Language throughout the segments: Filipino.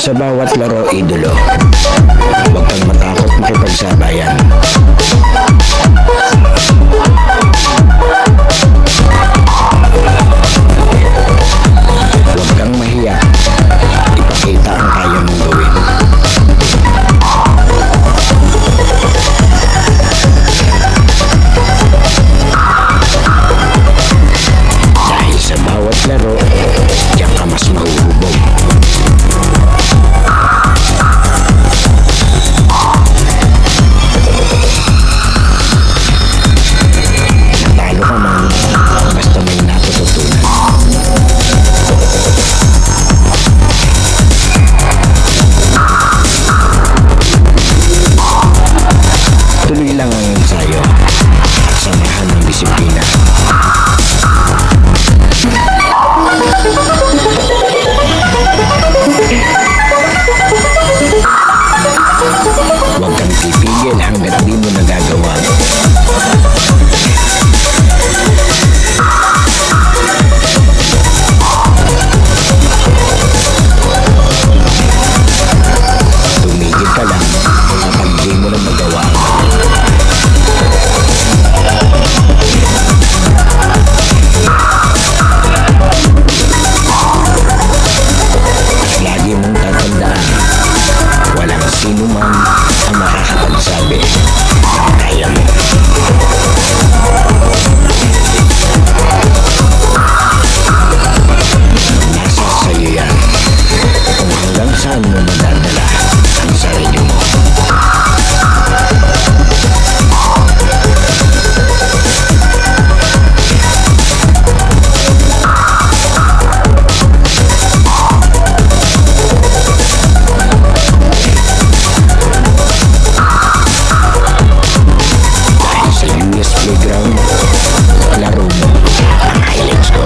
Sa bawat laro, idolo. Huwag kang matakot makipagsabayan. Huwag kang mahiya. Ipakita ang kaya mong gawin. Dahil sa bawat laro, diyan ka mas mahuhubog. Natalo ka man, basta may natututunan. Tuloy lang ang ensayo at samahan ng disiplina. Huwag kang pipigil hanggat di mo nagagawa. Tumigil ka lang kapag di mo na magawa. At lagi mong tatandaan, walang sino man ang makakapagsabi ng kaya mo. Nasa sa'yo yan kung hanggang saan mo madadala ang sarili mo. Dahil sa US Playground, laro mo ang highlights ko.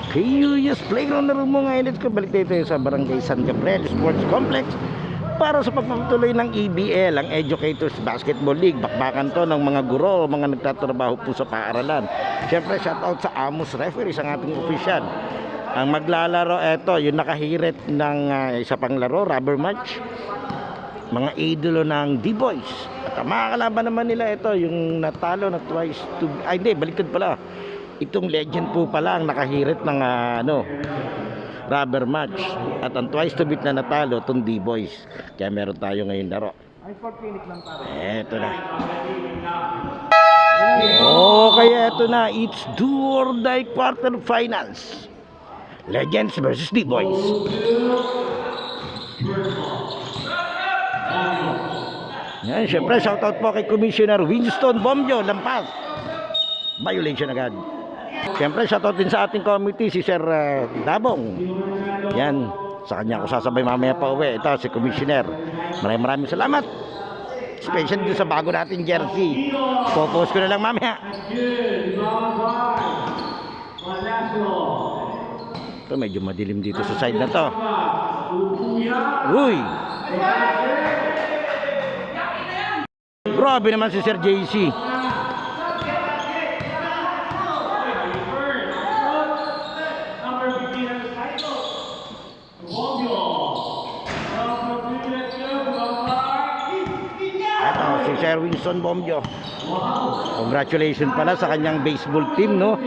Okay, US Playground na rin mo ngayon. Let's go, balik tayo sa Barangay San Gabriel Sports Complex para sa pagpapatuloy ng EBL, ang Educators Basketball League. Bakbakan to ng mga guro, mga nagtatrabaho po sa paaralan. Siyempre, shoutout sa Amos Referees, ang ating opisyal. Ang maglalaro, eto, yung nakahirit ng isa pang laro, rubber match. Mga idolo ng D-Boys. At ang mga kalaban naman nila, ito, yung natalo na twice to... Ay, hindi, baliktad pala. Itong legend po pala ang nakahirit ng rubber match. At ang twice to beat na natalo, itong D-Boys. Kaya meron tayo ngayon laro. Eto na. Okay, eto na. It's do or die quarterfinals. Legends versus D-Boys. Yan, syempre, shoutout po kay Commissioner Winston Bomjo, Lampas. Violation agad. Siyempre, shoutout din sa ating committee, si Sir Dabong. Yan, sa kanya ako sasabay mamaya pa uwi. Ito, si Commissioner. Maraming salamat. Special din sa bago nating jersey. Popost ko na lang mamaya. Ito, medyo madilim dito sa side na to. Uy! Grabe naman si Sir JC. Si Sir Winston Bomjo. Congratulations pala sa kanyang baseball team, no?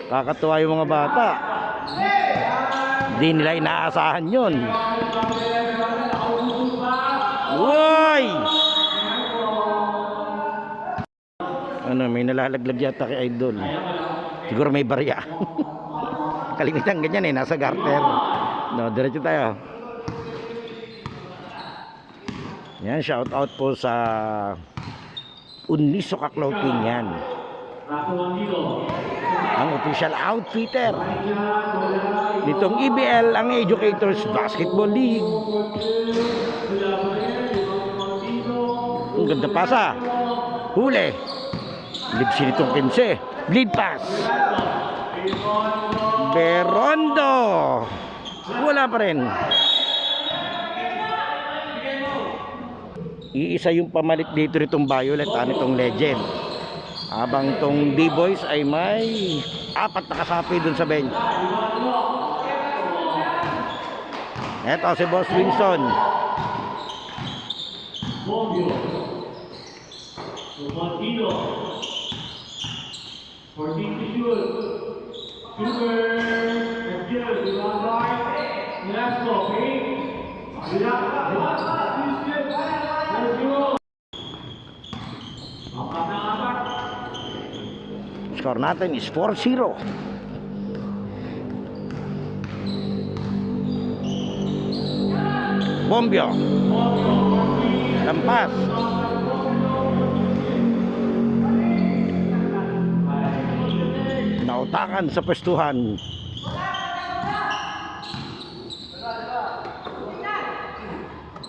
Kakatuwa yung mga bata. Di nila inaasahan yun. Uy! Ano, may nalalaglag yata kay Idol. Siguro may barya. Kalimitan ganyan eh, nasa garter. No, diretso tayo. Yan, shout out po sa Unisoka Clothing yan. Ang official outfitter nitong EBL, ang Educators Basketball League. Ang ganda pasa. Huli. Libsi nitong 15. Lead pass. Berondo. Wala pa rin. Iisa yung pamalit dito nitong Violet, nitong Legend. Habang tong D-Boys ay may 4 na kasapi dun sa bench. Eto si Boss Winston. Score natin is 4-0. Bombio. Lampas. Nautakan sa pwestuhan.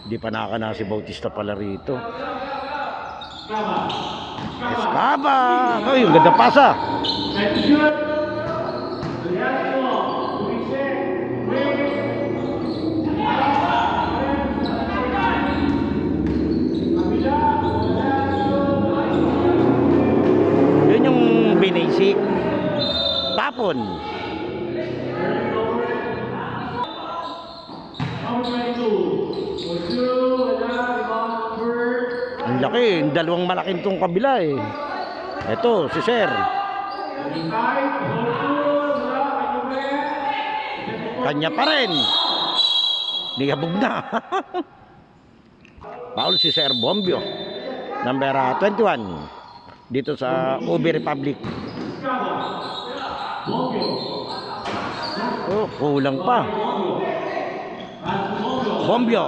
Di pa nakakana si Bautista pala rito. Escaba. Oh, yung ganda pasa. Yun yung binasik. Tapon. Ang laki, dalawang malaking tong kabila eh. Ito, si Sir. Kanya pa rin. Niyabog na. Paul si Sir Bombio. Number 21. Dito sa Ubi Republic. Oh, kulang pa. Bombio.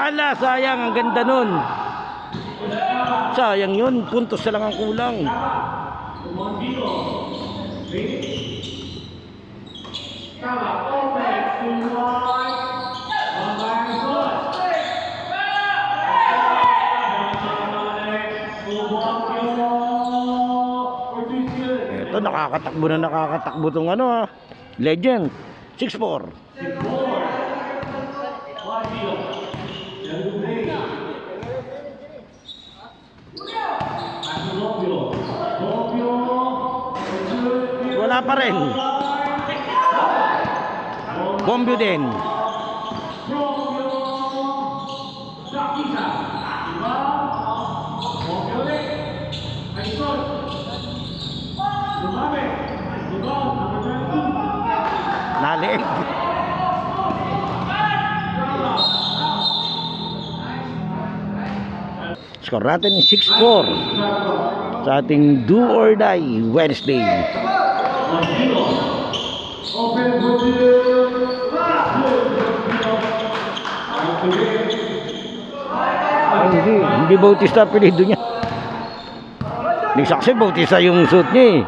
Ala, sayang, ang ganda nun. Sayang yun, puntos na lang ang kulang. Ito, nakakatakbo tong ano, Legend. 6-4. Wala pa rin. Bombio din. Nalig. Score natin is 6-4 sa ating Do or Die Wednesday. Hindi Bautista apelido niya. Hindi saksi Bautista yung suit niya eh.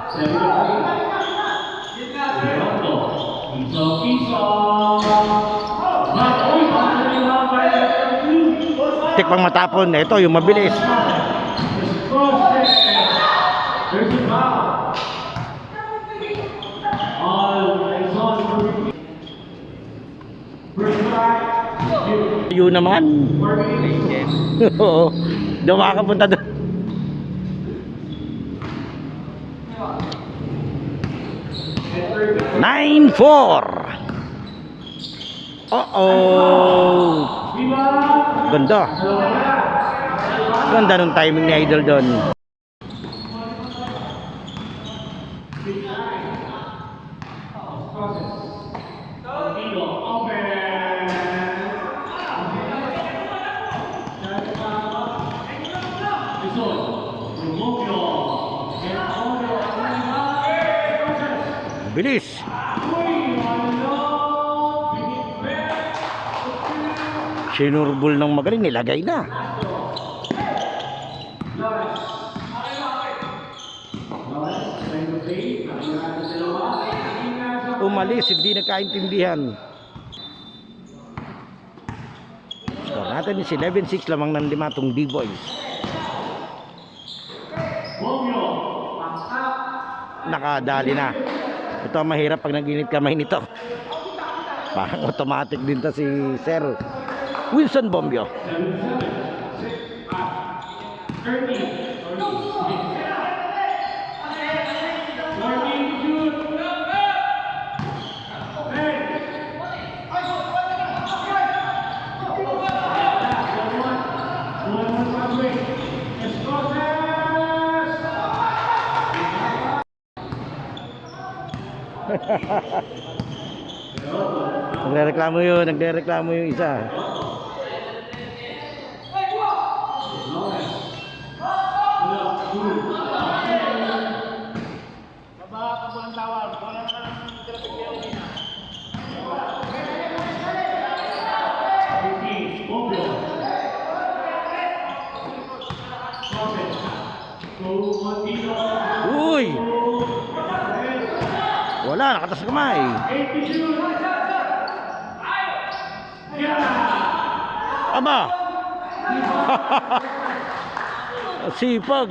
Tikpang matapon, ito yung mabilis. Yun naman. Oo. Doon makakapunta doon. (9-4) Uh-oh. Ganda. Ganda nung timing ni Idol doon. Bilis. Sinurbol ng magaling, nilagay na. Umalis, hindi nagkaintindihan. Score natin is 11-6 lamang ng 5 tong D-Boys. Nakadali na. Ito ang mahirap pag naginit kamay nito. Parang automatic din to si Sir Wilson Bombio. Nagrereklamo yung isa. Uy! Wala, nakatas sa kamay. Aba! Sipag.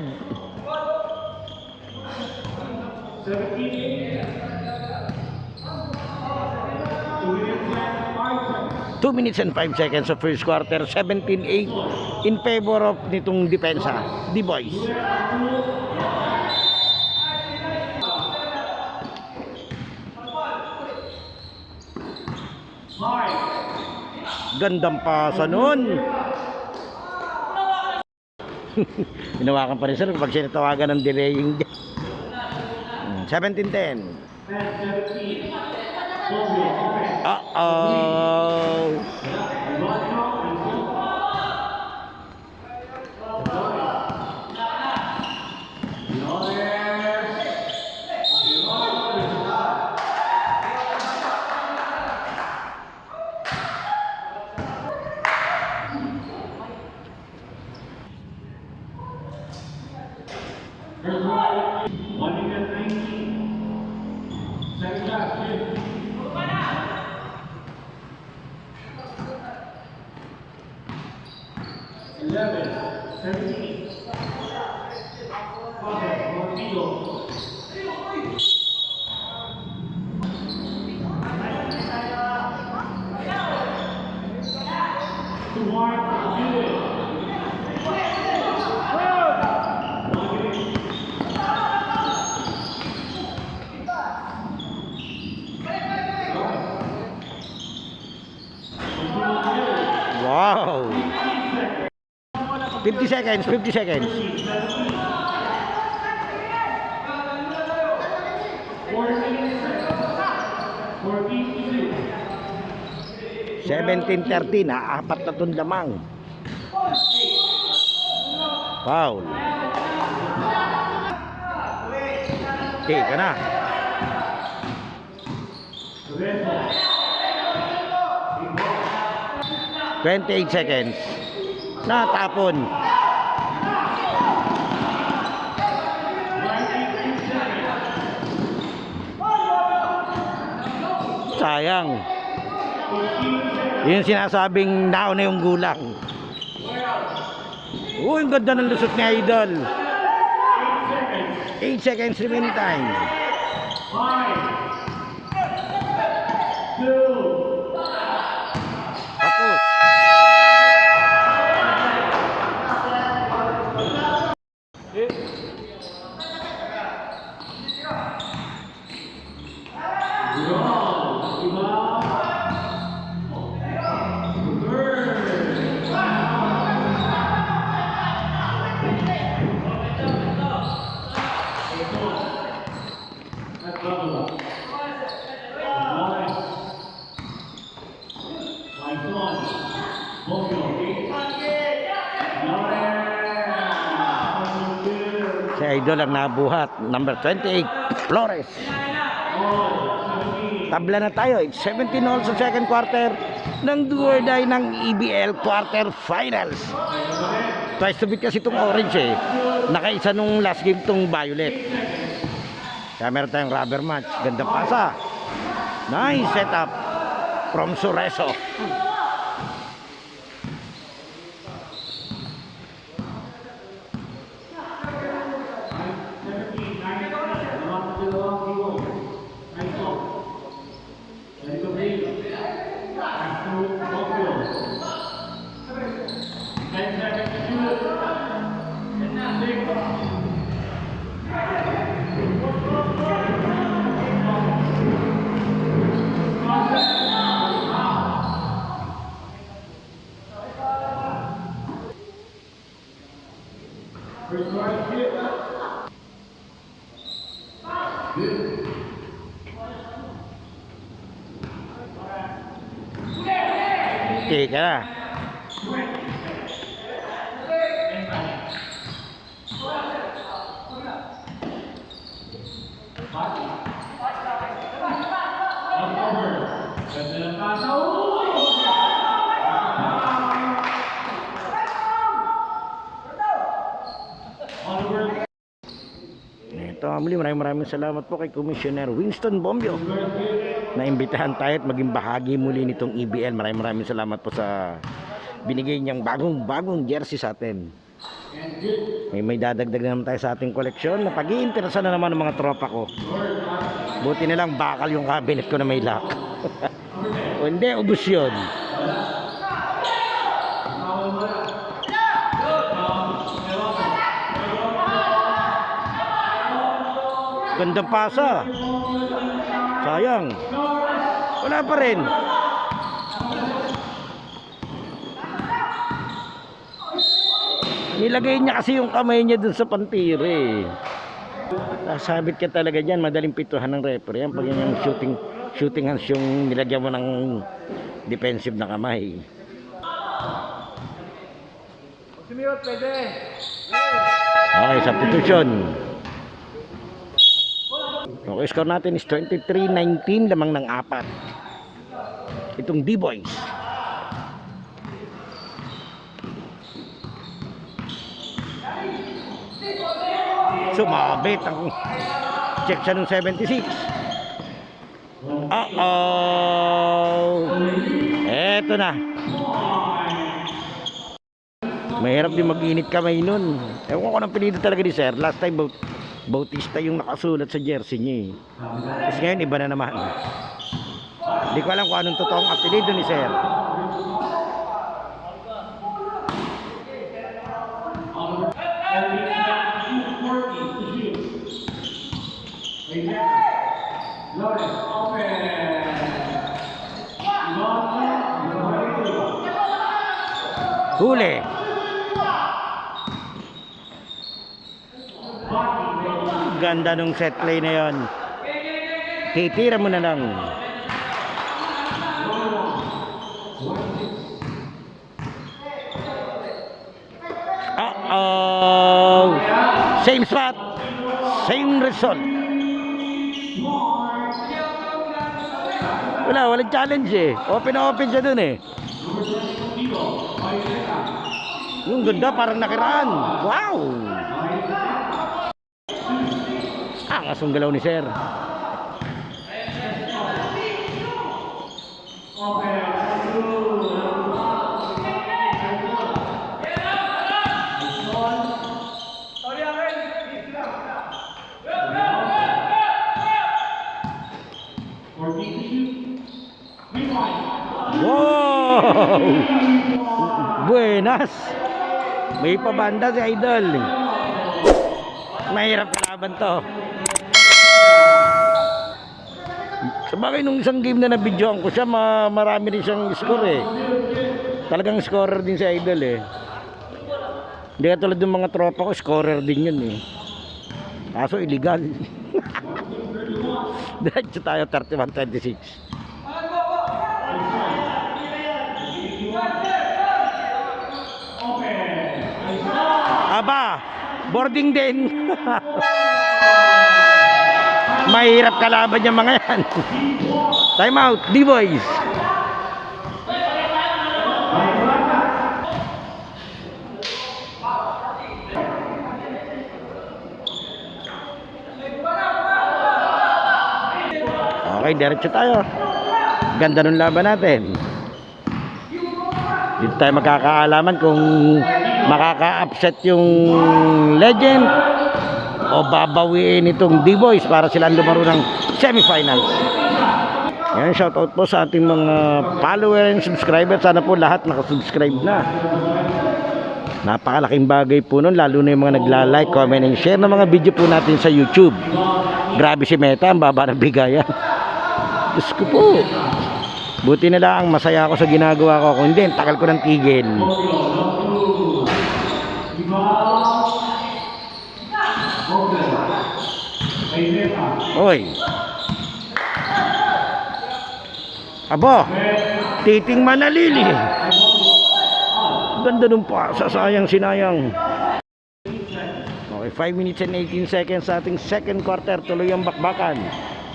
2 minutes and 5 seconds of first quarter, 17-8 in favor of nitong depensa, D-Boys. Gandang pasa nun. Hinawakan pa rin sir kapag sinatawagan ng delaying. 17-10. Uh-oh. Wow. 50 seconds, 50 seconds. Seventeen 13, apat na tun lamang. Foul. Okay, ka na. $28 seconds. Natapon. Sayang. Yung sinasabing naon na yung gulang. Ang ganda ng lusot ni Idol. 8 seconds remaining time. 5, 2. Tapos. Si Idol ang nabuhat. Number 28, Flores. Tabla na tayo. It's 17 all sa second quarter ng do or die ng EBL quarter finals. Twice to beat kasi itong orange eh. Nakaisa nung last game itong violet. Kaya meron tayong rubber match. Ganda pasa. Nice setup from Sureso. Teka na. Ito, muli maraming salamat po kay Commissioner Winston Bombio na imbitahan tayo at maging bahagi muli nitong EBL. Maraming salamat po sa binigay niyang bagong jersey sa atin. May dadagdag naman tayo sa ating koleksyon na pag-iinteresan na naman ng mga tropa ko. Buti na lang bakal yung cabinet ko na may lock. O hindi, ubus yun. Ganda pasa. Sayang. Wala pa rin. Nilagay niya kasi yung kamay niya dun sa pantire. Sabit ka talaga dyan. Madaling pituhan ng referee. Yan pag yung shooting hands yung nilagyan mo ng defensive na kamay. Okay, substitution. Okay, score natin is 23-19, lamang ng 4. Itong D-Boys. Sumabit ang check siya ng 76. Eto na. Mahirap din mag-init kamay nun. Ewan ko nang pinili talaga ni Sir. Last time Bautista yung nakasulat sa jersey niya eh. Kasi ngayon iba na naman. Hindi ko alam kung anong totoong apelido ni Sir. Huli. Ganda nung set play na yon. Titira mo na lang. Same spot, same result. Walang challenge eh. Open siya dun eh. Yung ganda parang nakiraan. Wow. Angas ang galaw ni Sir. Wow! Buenas! May pabanda si Idol. Mahirap kalaban to. Sabagay nung isang game na nabidyoan ko siya, marami rin siyang score eh. Talagang scorer din si Idol eh. Hindi ka tulad ng mga tropa ko, scorer din yun eh. Kaso illegal. Diretso tayo 31-26. Aba, Boarding din. Mahirap kalaban yung mga yan. Time out, D-Boys. Okay, diretso tayo. Ganda ng laban natin. Dito tayo magkakaalaman kung makaka-upset yung Legend o babawiin itong D-Boys para silang lumaro ng semifinals. Yan, shoutout po sa ating mga follower and subscriber. Sana po lahat nakasubscribe na. Napakalaking bagay po nun, lalo na yung mga nagla-like, comment and share ng mga video po natin sa YouTube. Grabe si Meta, ang baba ng bigayan. Diyos ko po. Buti na lang, masaya ako sa ginagawa ko. Kung hindi, tagal ko ng tigil. Oy. Abo, titing manalili. Ganda nung pasa, sayang sinayang. Okay, 5 minutes and 18 seconds sa ating second quarter. Tuloy ang bakbakan.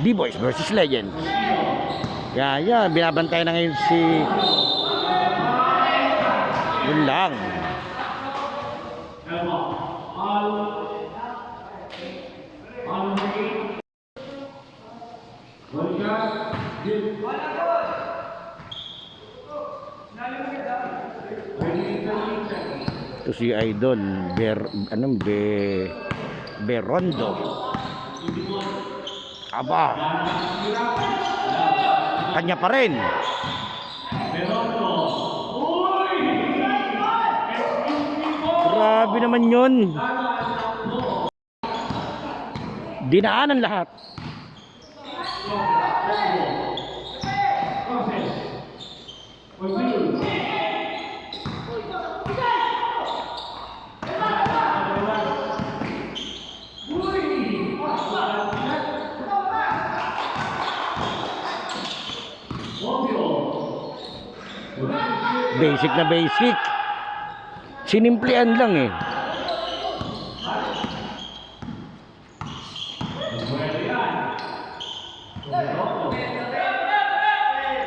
D-Boys versus Legends. Yan, binabantay na ngayon si... Yun lang. Ito si Idol Berondo. Aba, kanya pa rin. Grabe naman yun. Dinaanan lahat. Basic na basic. Sinimplihan lang eh.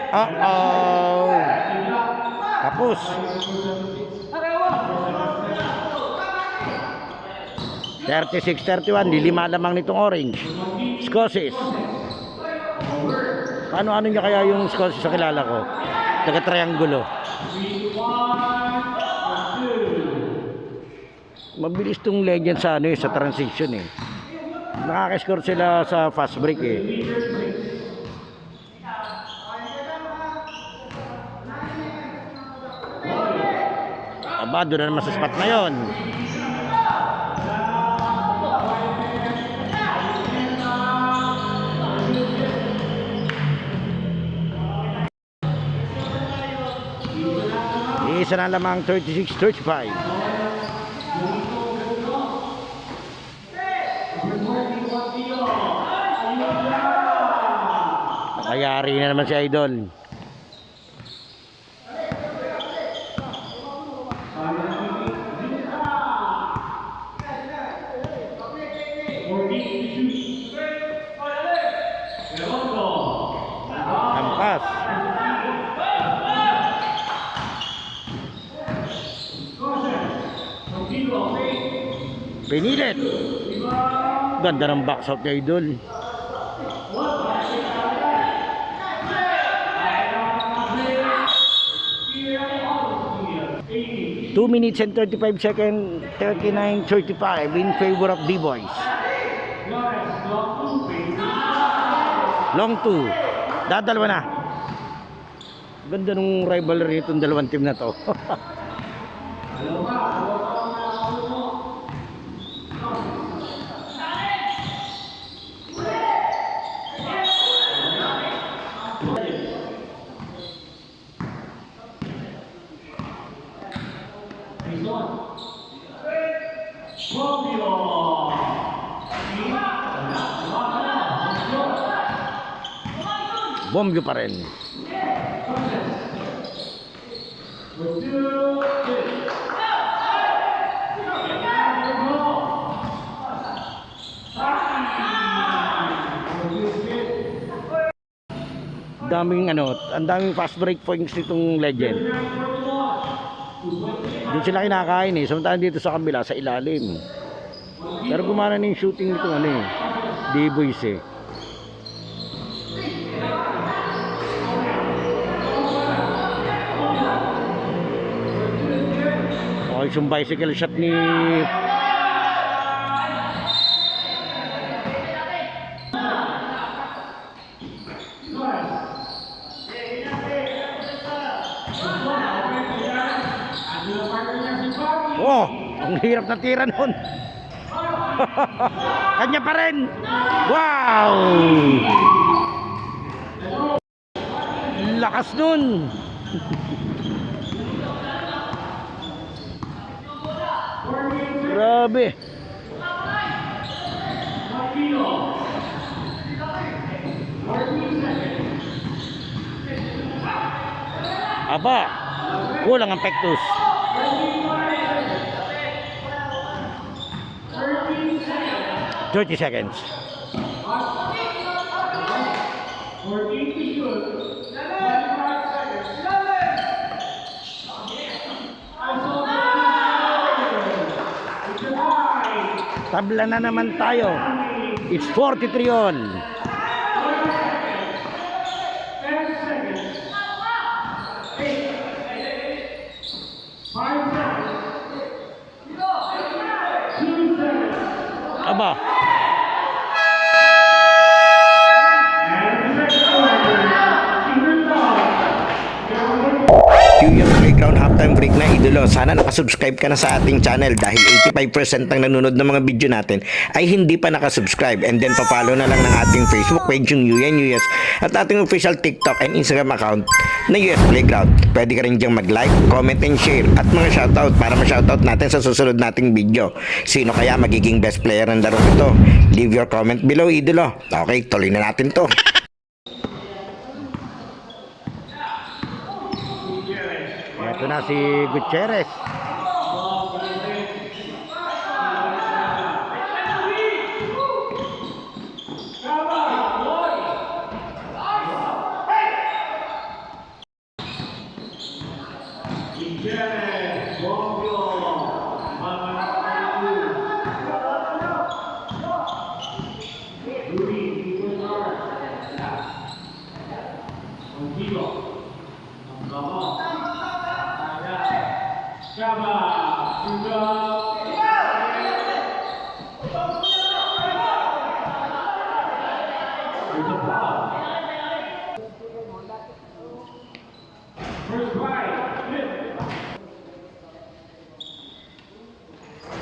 Uh-oh. Tapos. 36-31, lilima lamang nitong orange. Scosses. Ano niya kaya yung Scosses sa kilala ko? Taga-triangulo. Mabilis tong Legend sa sa transition eh. Nakaka-score sila sa fast break eh. Aba, doon na naman sa spot na yun. Isa na lamang 36-35. Nakayari na naman si Idol. Kampas. Pinilit. Ganda ng box out ni Idol. Two minutes and 35 seconds, 39-35 in favor of D-Boys. Long two. Dadalawa na. Ganda nung rivalry itong dalawang team na to. Bombyo pa rin. Daming ano, ang daming fast break points nitong Legend. Doon sila kinakain eh. Samantalang dito sa kabila, sa ilalim. Pero gumana na yung shooting nitong ano eh. D-boys eh. Okay, yung bicycle shot ni oh, ang hirap na tira nun. Kanya pa rin. Wow! Lakas nun. Grabe. Aba, kulang ang pektus. 30 seconds. Tabla na naman tayo. It's 43 all. Aba. Yung playground halftime break na idolo, sana nakasubscribe ka na sa ating channel dahil 85% ng nanonood ng mga video natin ay hindi pa nakasubscribe, and then papalo na lang ng ating Facebook page yung UNUS at ating official TikTok and Instagram account na US Playground. Pwede ka rin diyang mag-like, comment and share at mga shoutout para ma-shoutout natin sa susunod nating video. Sino kaya magiging best player ng laro ito? Leave your comment below idolo. Okay, tuloy na natin to. Ito na si Gutierrez.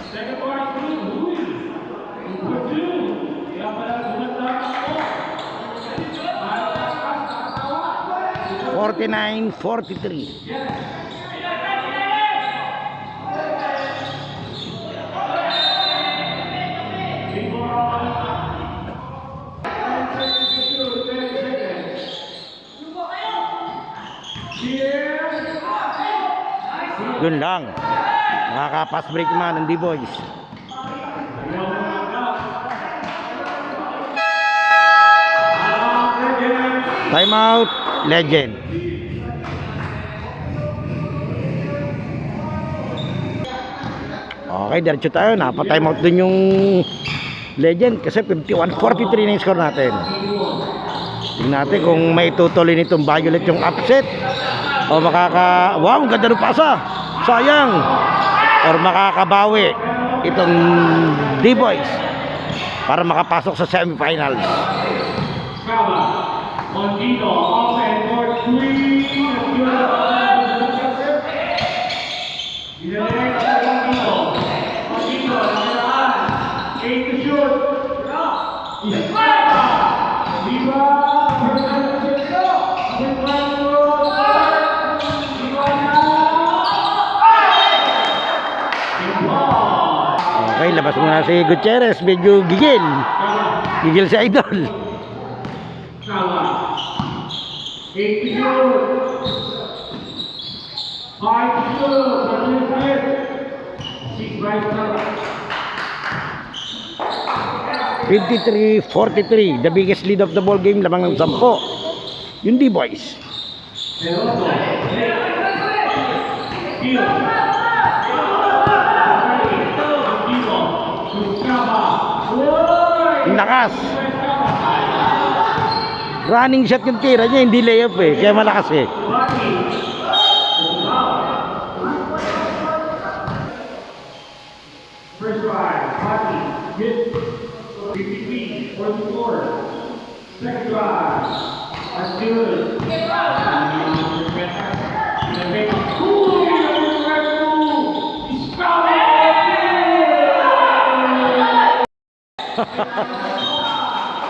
Second part, Louis. 49-43. Yun lang. Nakaka-pass break man ng D-Boys. Time out, Legend. Okay, diretso tayo. Napa-time out dun yung Legend kasi 51-43 na yung score natin. Tingnan natin kung may tutuloy nitong Violet yung upset o wow, ang ganda ng pasa, sayang, or makakabawi itong D-Boys para makapasok sa semifinals. Mondino, open for 3. Okay, labas muna si Gutierrez, medyo gigil. Gigil si Idol. 53-43, the biggest lead of the ball game, lamang ng 10. Yung D-Boys. Yung lakas. Running shot yung tira niya, hindi layup eh. Kaya malakas eh. First drive, hockey, hit, 53, for the score. Second drive, that's good.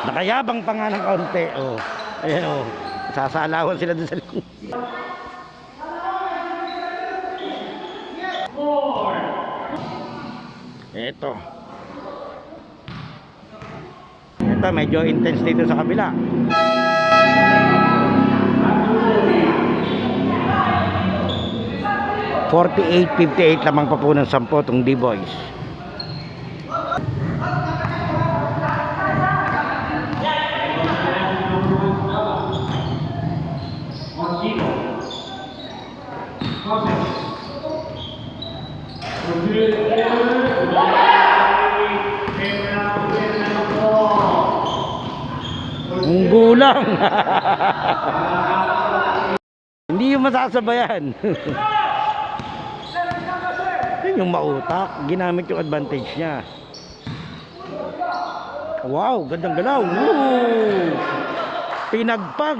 Nakayabang pa nga ng kaunti. Oh. Ayan oh. Sasalawan sila dun sa likod. Ito. Ito medyo intense dito sa kabila. .48-58 lamang pa po ng 10 tong D-Boys. Ang gulang. Hindi yung masasabayan. Yun yung mautak. Ginamit yung advantage niya. Wow, gandang galaw. Woo! Pinagpag.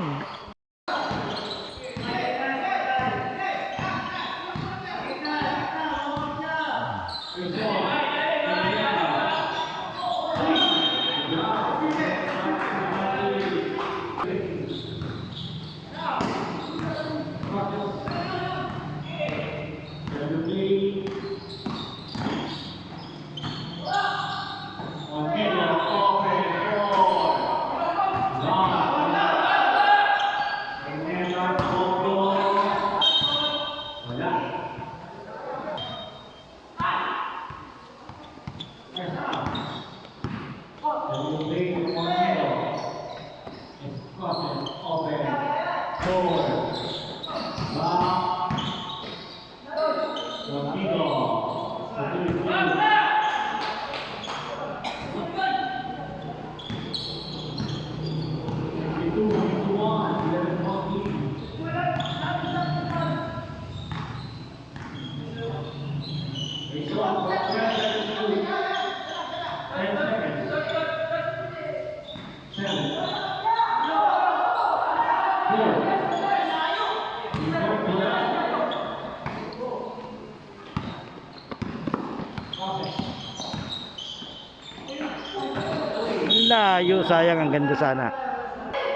Layo, sayang, ang ganda sana.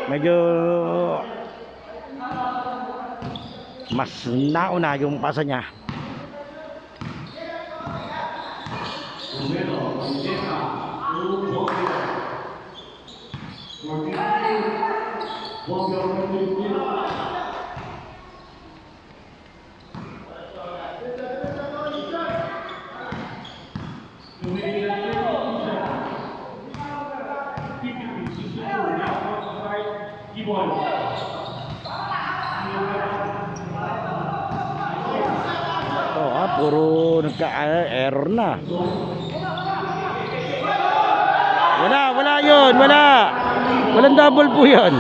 Medyo mas nauna yung pasa niya. Puro nagka-error na. Wala yun, walang double po yun.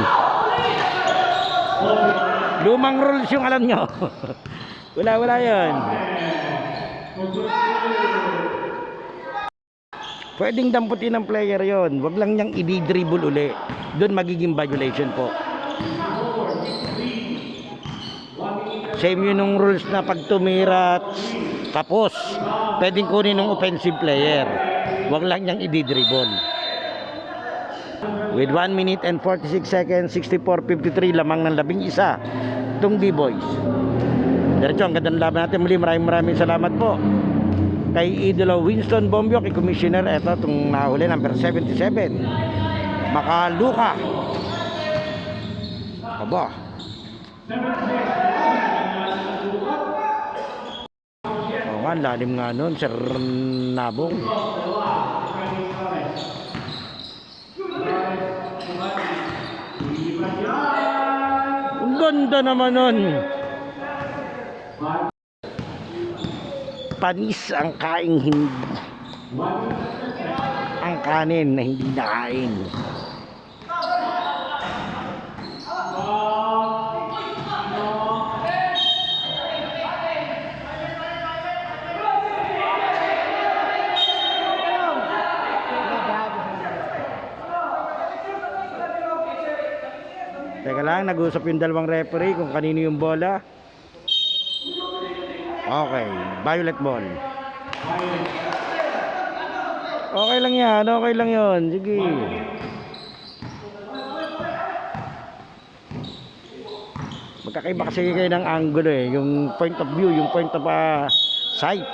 Lumang rules yung alam nyo. wala yun. Pwedeng damputin ng player yon, wag lang niyang i-dribble uli. Doon magiging violation po. Same yun ng rules na pag tumira tapos pwedeng kunin ng offensive player, wag lang niyang i-dribble. With 1 minute and 46 seconds, 64-53 lamang ng 11 itong D-Boys. Diretso ang gandang laban natin. Muli maraming salamat po kay Idolo Winston Bombio, kay Commissioner. Ito itong nahuli, number 77, Makaluka. Aba, oo nga, lalim nga nun, Sir Nabong. ganda naman nun. Panis ang kaing hindi. Ang kanin na hindi nakain. Teka lang, nag-usap yung dalawang referee kung kanino yung bola. Okay, violet ball. Okay lang yan, okay lang yun. Sige. Magkakaiba kasi kayo ng angulo eh. Yung point of view, yung point of sight.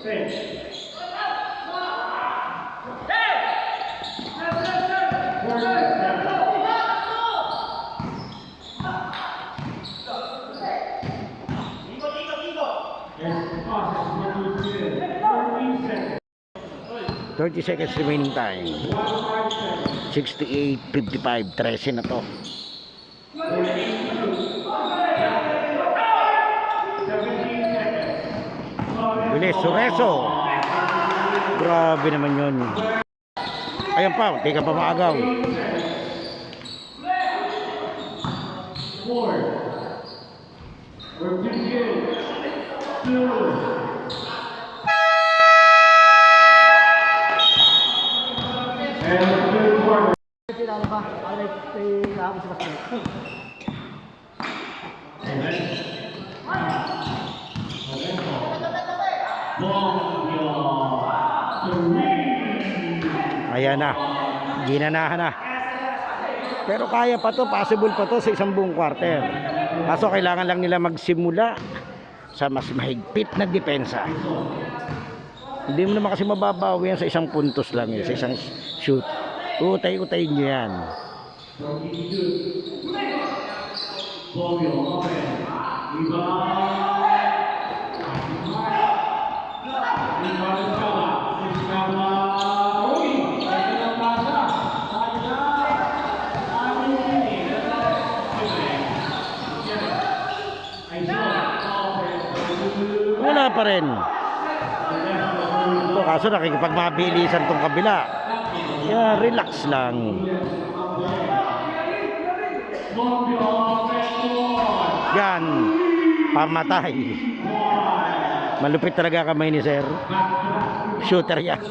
Seconds. 30 seconds remaining time. 68-55. 13 na to. Bilis, Sureso. Grabe naman yun. Ayan pa, di ka pa maagaw. Ayan na, ginanahan na. Pero kaya pa to, possible pa to sa isang buong quarter. Kaso kailangan lang nila magsimula sa mas mahigpit na depensa. Hindi mo naman kasi mababawi yan sa isang puntos lang eh, sa isang shoot. Utay-utay nyo yan. Wala pa rin. Ito, kaso nakikipagmabilisan tong kabila. Kaya relax lang. Yan, pamatay. Malupit talaga kamay ni sir. Shooter yan.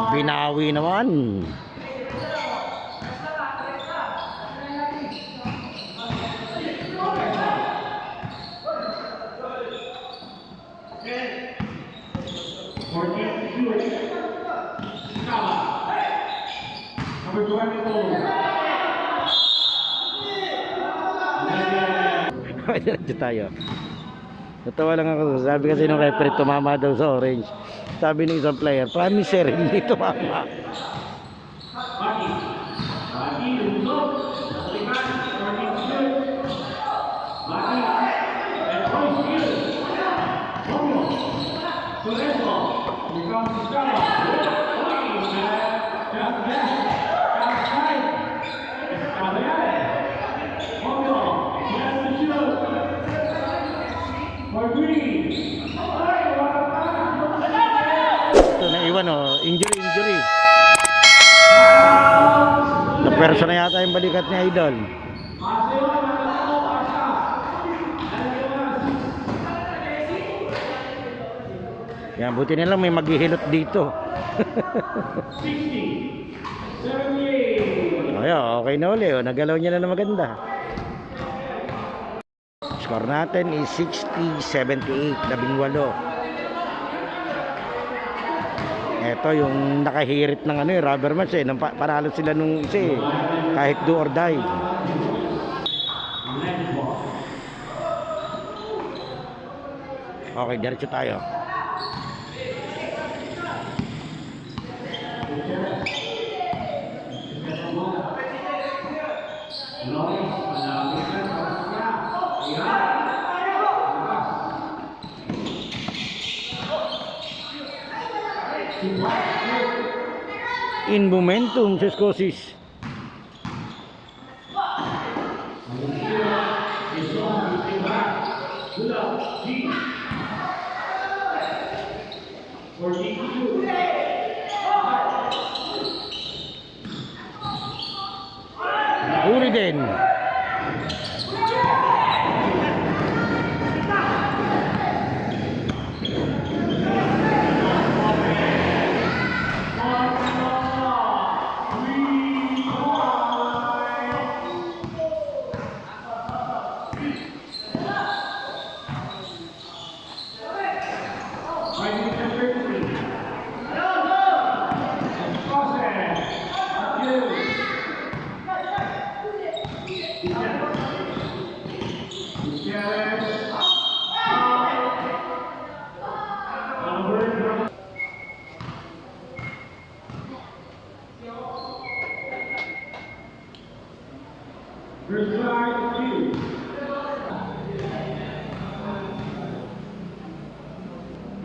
Binawi naman. Diretso tayo. Natawa lang ako. Sabi kasi ng referee tumama daw sa orange. Sabi ng isang player, promise sir, hindi tumama. Ito na iwan oh, injury. Naperso na yata yung balikat ni Idol. Yan, buti na lang may maghihilot dito. Okay na uli, oh. Nagalaw niya na maganda. Score natin is 60-78, 18. Eto yung nakahirit ng ano, rubber match panalo sila nung isa kahit do or die. Okay, diretso tayo. In momentum sa Scosis. Uri din.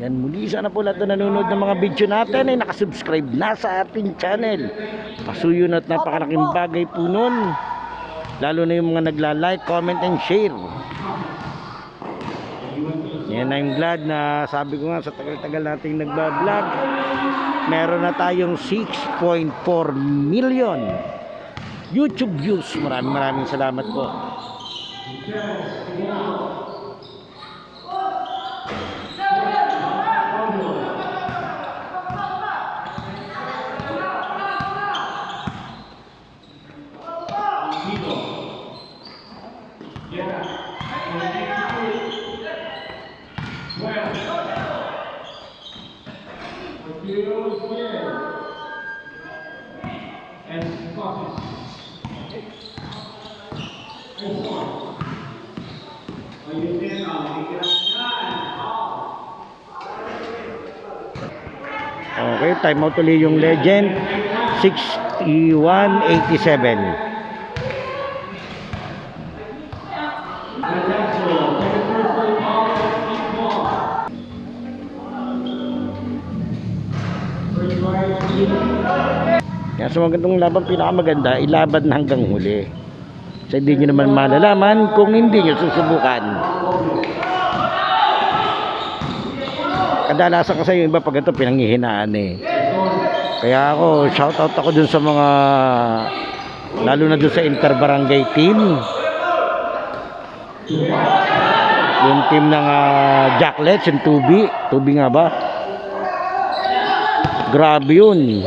Yan, muli sana po lahat na nanonood ng mga video natin ay nakasubscribe na sa ating channel. Pasuyo na at napakalaking bagay po nun. Lalo na yung mga nagla-like, comment and share. Yan, I'm glad na sabi ko nga sa tagal-tagal nating nagbablog, meron na tayong 6.4 million YouTube views. Maraming salamat po. Okay, time out ulit yung Legend. 61-87. Kaya sa magandang laban, pinakamaganda, ilaban hanggang huli. So hindi nyo naman malalaman kung hindi nyo susubukan. Kadalasan kasi yung iba pag ito pinanghihinaan Kaya ako, shoutout ako dun sa mga, lalo na dun sa inter-barangay team. Yung team ng Jacklets, yung Tubi nga ba? Grabe yun.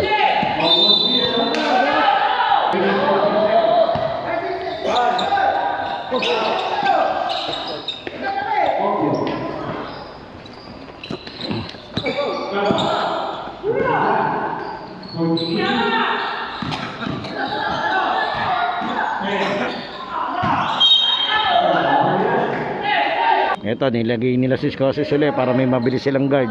Ito, nilagay nila si Scosis ulit para may mabilis silang guard.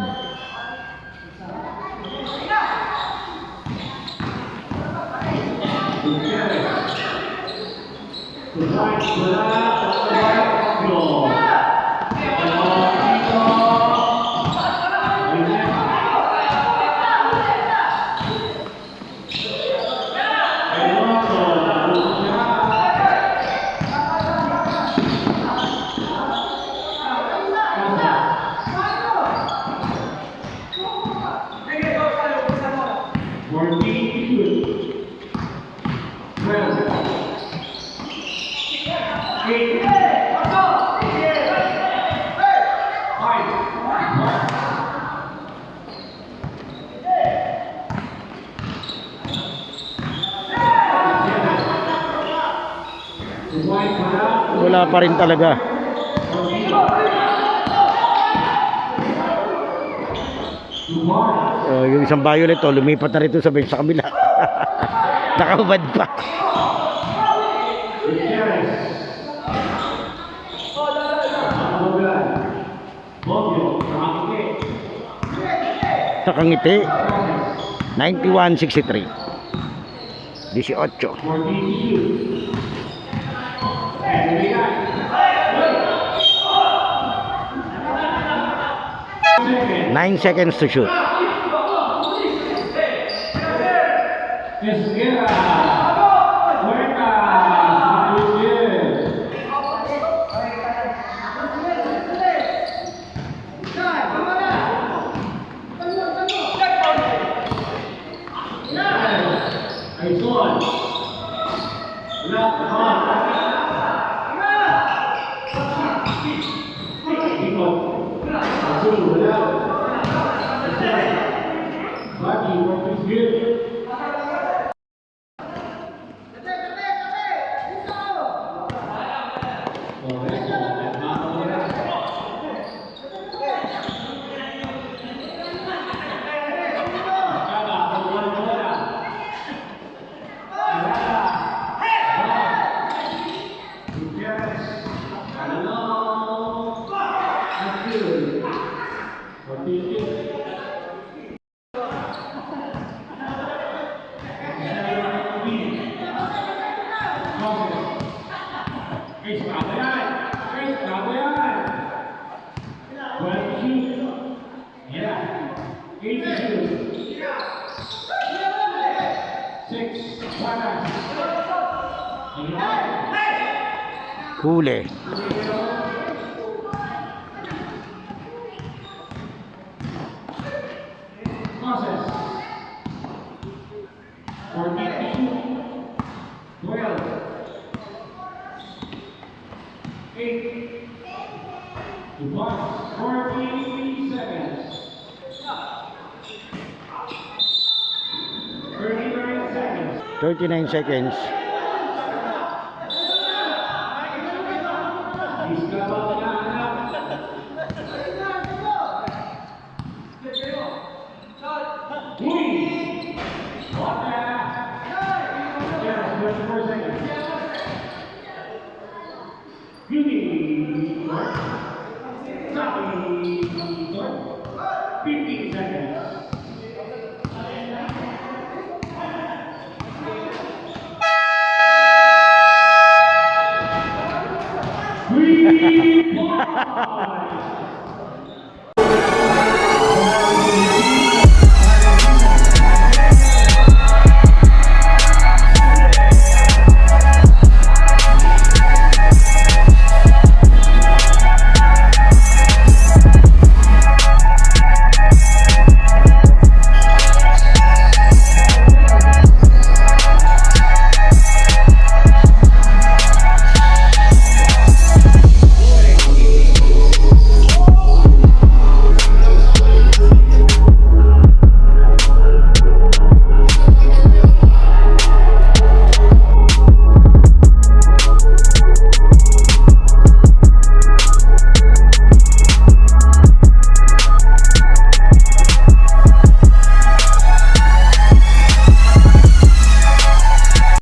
Wala pa rin talaga. Dubai. Yung isang violet, lumipat na rito sa bench sa kabila. Nakahubad pa. Gutierrez. Manuel. Bobio. Nakakike. Nakangiti. 91-63. 18. 42. And 9 seconds to shoot. Esquerra. Cuenca. Gutierrez. Aizon. Lapan. Ikot. Azul, wala. Bagi, working good. Huli. Moses. 42. 12. 8. Dubai. 43 seconds. 39 seconds. 39 seconds.